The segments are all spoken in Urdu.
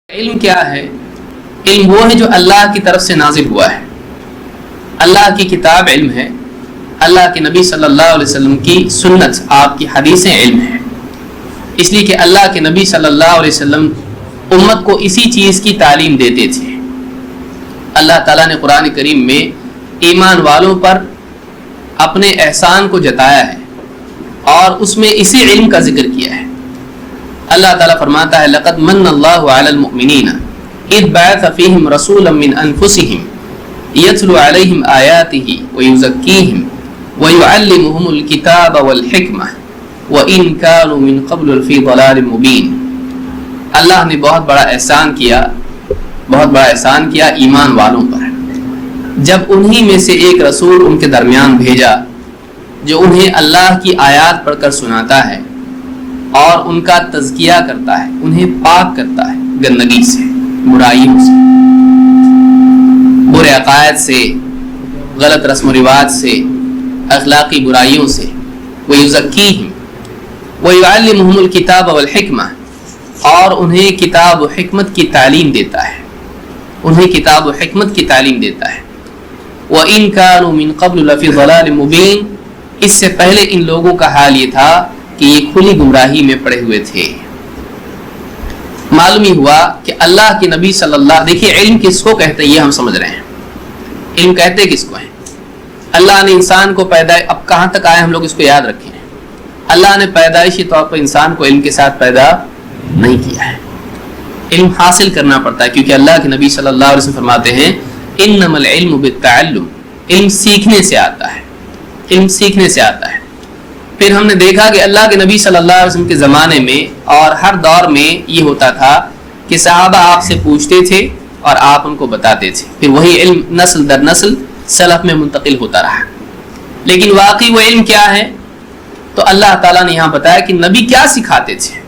علم کیا ہے؟ علم وہ ہے جو اللہ کی طرف سے نازل ہوا ہے. اللہ کی کتاب علم ہے، اللہ کے نبی صلی اللہ علیہ وسلم کی سنت، آپ کی حدیثیں علم ہیں. اس لیے کہ اللہ کے نبی صلی اللہ علیہ وسلم امت کو اسی چیز کی تعلیم دیتے تھے. اللہ تعالیٰ نے قرآن کریم میں ایمان والوں پر اپنے احسان کو جتایا ہے اور اس میں اسی علم کا ذکر کیا ہے. اللہ تعالیٰ فرماتا ہے لقد من اللہ علی المؤمنین اذ بعث فیہم رسولا من انفسہم یتلو علیہم آیاتہ ویزکیہم ویعلمہم الکتاب والحکمہ وإن کانوا من قبل لفی ضلال مبین. اللہ نے بہت بڑا احسان کیا ایمان والوں پر جب انہی میں سے ایک رسول ان کے درمیان بھیجا جو انہیں اللہ کی آیات پڑھ کر سناتا ہے اور ان کا تزکیہ کرتا ہے، انہیں پاک کرتا ہے گندگی سے، برائیوں سے، برے عقائد سے، غلط رسم و رواج سے، اخلاقی برائیوں سے. وَيُزَكِّيهِمْ وَيُعَلِّمُهُمُ الْكِتَابَ وَالْحِكْمَةَ اور انہیں کتاب و حکمت کی تعلیم دیتا ہے، وَإِن كَانُوا مِن قَبْلُ لَفِي ضَلَالٍ مُبِينٍ اس سے پہلے ان لوگوں کا حال یہ تھا کہ یہ کھلی گمراہی میں پڑے ہوئے تھے. معلوم ہی ہوا کہ اللہ کے نبی صلی اللہ، دیکھیے علم کس کو کہتے ہیں یہ ہم سمجھ رہے ہیں. علم کہتے کس کو ہیں؟ اللہ نے انسان کو اب کہاں تک آئے ہم لوگ اس کو یاد رکھیں. اللہ نے پیدائشی طور پر انسان کو علم کے ساتھ پیدا نہیں کیا ہے. علم حاصل کرنا پڑتا ہے کیونکہ اللہ کے نبی صلی اللہ علیہ وسلم فرماتے ہیں انما العلم بالتعلم، علم سیکھنے سے آتا ہے. پھر ہم نے دیکھا کہ اللہ کے نبی صلی اللہ علیہ وسلم کے زمانے میں اور ہر دور میں یہ ہوتا تھا کہ صحابہ آپ سے پوچھتے تھے اور آپ ان کو بتاتے تھے، پھر وہی علم نسل در نسل سلف میں منتقل ہوتا رہا. لیکن واقعی وہ علم کیا ہے؟ تو اللہ تعالیٰ نے یہاں بتایا کہ نبی کیا سکھاتے تھے.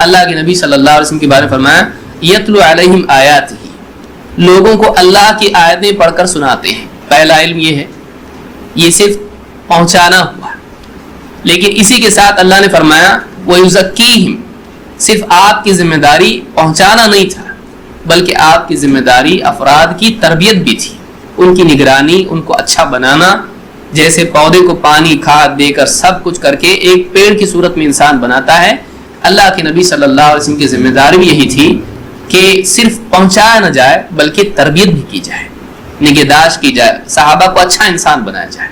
اللہ کے نبی صلی اللہ علیہ وسلم کے بارے میں فرمایا یتلو علیہم آیاتہ، لوگوں کو اللہ کی آیتیں پڑھ کر سناتے ہیں. پہلا علم یہ ہے، یہ صرف پہنچانا ہوا. لیکن اسی کے ساتھ اللہ نے فرمایا وَيُزَكِّيهِمْ، صرف آپ کی ذمہ داری پہنچانا نہیں تھا بلکہ آپ کی ذمہ داری افراد کی تربیت بھی تھی، ان کی نگرانی، ان کو اچھا بنانا. جیسے پودے کو پانی کھاد دے کر سب کچھ کر کے ایک پیڑ کی صورت میں انسان بناتا ہے، اللہ کے نبی صلی اللہ علیہ وسلم کی ذمہ داری بھی یہی تھی کہ صرف پہنچایا نہ جائے بلکہ تربیت بھی کی جائے، نگہداشت کی جائے، صحابہ کو اچھا انسان بنایا جائے.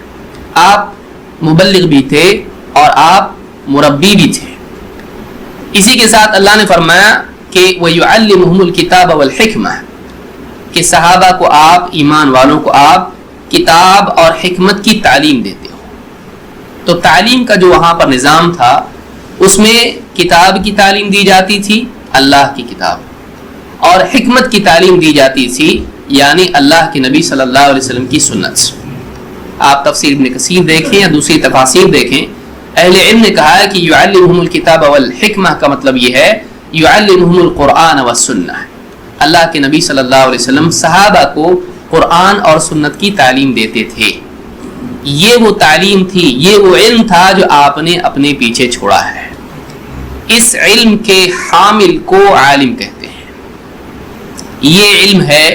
آپ مبلغ بھی تھے اور آپ مربی بھی تھے. اسی کے ساتھ اللہ نے فرمایا کہ وَيُعَلِّمُهُمُ الْكِتَابَ وَالْحِكْمَةَ کہ صحابہ کو آپ، ایمان والوں کو آپ کتاب اور حکمت کی تعلیم دیتے ہو. تو تعلیم کا جو وہاں پر نظام تھا اس میں کتاب کی تعلیم دی جاتی تھی، اللہ کی کتاب، اور حکمت کی تعلیم دی جاتی تھی یعنی اللہ کے نبی صلی اللہ علیہ وسلم کی سنت. آپ تفسیر ابن کثیر دیکھیں یا دوسری تفاسیر دیکھیں، اہل علم نے کہا ہے کہ یعلمہم الکتاب والحکمہ کا مطلب یہ ہے یعلمہم القرآن والسنہ. اللہ کے نبی صلی اللہ علیہ وسلم صحابہ کو قرآن اور سنت کی تعلیم دیتے تھے. یہ وہ تعلیم تھی، یہ وہ علم تھا جو آپ نے اپنے پیچھے چھوڑا ہے. اس علم کے حامل کو عالم کہتے ہیں. یہ علم ہے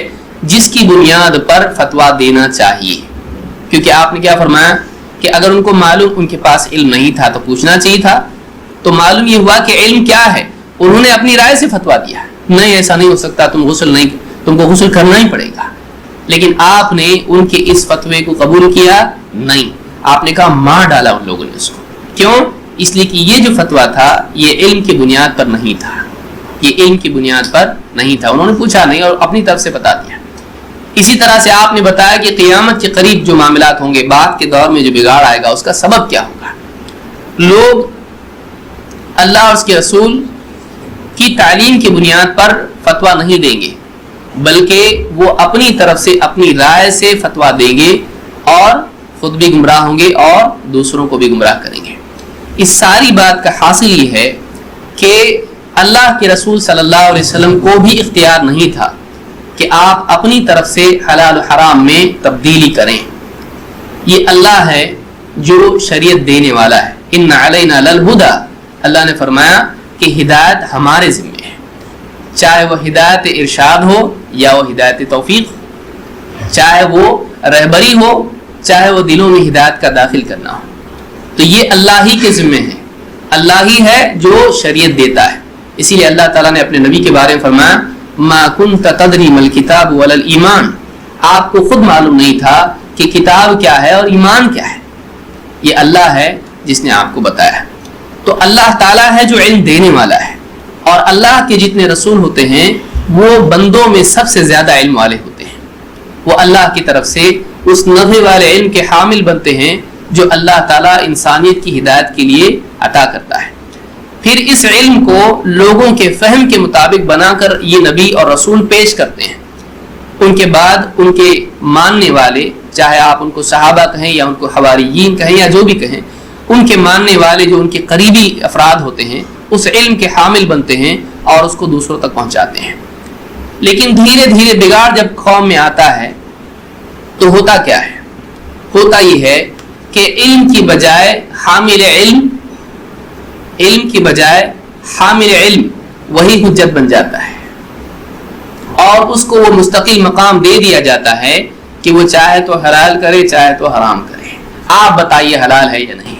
جس کی بنیاد پر فتویٰ دینا چاہیے، کیونکہ آپ نے کیا فرمایا کہ اگر ان کو معلوم، ان کے پاس علم نہیں تھا تو پوچھنا چاہیے تھا. تو معلوم یہ ہوا کہ علم کیا ہے، انہوں نے اپنی رائے سے فتویٰ دیا نہیں ایسا نہیں ہو سکتا، تم کو غسل کرنا ہی پڑے گا. لیکن آپ نے ان کے اس فتوے کو قبول کیا نہیں، آپ نے کہا مار ڈالا ان لوگوں نے اس کو. کیوں؟ اس لیے کہ یہ جو فتویٰ تھا یہ علم کی بنیاد پر نہیں تھا، انہوں نے پوچھا نہیں اور اپنی طرف سے بتا دیا. اسی طرح سے آپ نے بتایا کہ قیامت کے قریب جو معاملات ہوں گے، بعد کے دور میں جو بگاڑ آئے گا اس کا سبب کیا ہوگا. لوگ اللہ اور اس کے رسول کی تعلیم کی بنیاد پر فتویٰ نہیں دیں گے بلکہ وہ اپنی طرف سے اپنی رائے سے فتویٰ دیں گے اور خود بھی گمراہ ہوں گے اور دوسروں کو بھی گمراہ کریں گے. اس ساری بات کا حاصل یہ ہے کہ اللہ کے رسول صلی اللہ علیہ وسلم کو بھی اختیار نہیں تھا کہ آپ اپنی طرف سے حلال و حرام میں تبدیلی کریں. یہ اللہ ہے جو شریعت دینے والا ہے. ان علینا للہدی، اللہ نے فرمایا کہ ہدایت ہمارے ذمہ ہے. چاہے وہ ہدایت ارشاد ہو یا وہ ہدایت توفیق، چاہے وہ رہبری ہو چاہے وہ دلوں میں ہدایت کا داخل کرنا ہو، تو یہ اللہ ہی کے ذمہ ہے، اللہ ہی ہے جو شریعت دیتا ہے۔ اسی لیے اللہ تعالیٰ نے اپنے نبی کے بارے میں فرمایا ما کنت تدری ما الکتاب ولا الایمان، آپ کو خود معلوم نہیں تھا کہ کتاب کیا ہے اور ایمان کیا ہے، یہ اللہ ہے جس نے آپ کو بتایا۔ تو اللہ تعالیٰ ہے جو علم دینے والا ہے، اور اللہ کے جتنے رسول ہوتے ہیں وہ بندوں میں سب سے زیادہ علم والے ہوتے ہیں، وہ اللہ کی طرف سے اس نفع والے علم کے حامل بنتے ہیں جو اللہ تعالیٰ انسانیت کی ہدایت کے لیے عطا کرتا ہے۔ پھر اس علم کو لوگوں کے فہم کے مطابق بنا کر یہ نبی اور رسول پیش کرتے ہیں، ان کے بعد ان کے ماننے والے، چاہے آپ ان کو صحابہ کہیں یا ان کو حواریین کہیں یا جو بھی کہیں، ان کے ماننے والے جو ان کے قریبی افراد ہوتے ہیں اس علم کے حامل بنتے ہیں اور اس کو دوسروں تک پہنچاتے ہیں۔ لیکن دھیرے دھیرے بگاڑ جب قوم میں آتا ہے تو ہوتا کیا ہے؟ ہوتا یہ ہے کہ علم کی بجائے حامل علم، علم کی بجائے حامل علم وہی حجت بن جاتا ہے، اور اس کو وہ مستقل مقام دے دیا جاتا ہے کہ وہ چاہے تو حلال کرے چاہے تو حرام کرے، آپ بتائیے حلال ہے یا نہیں۔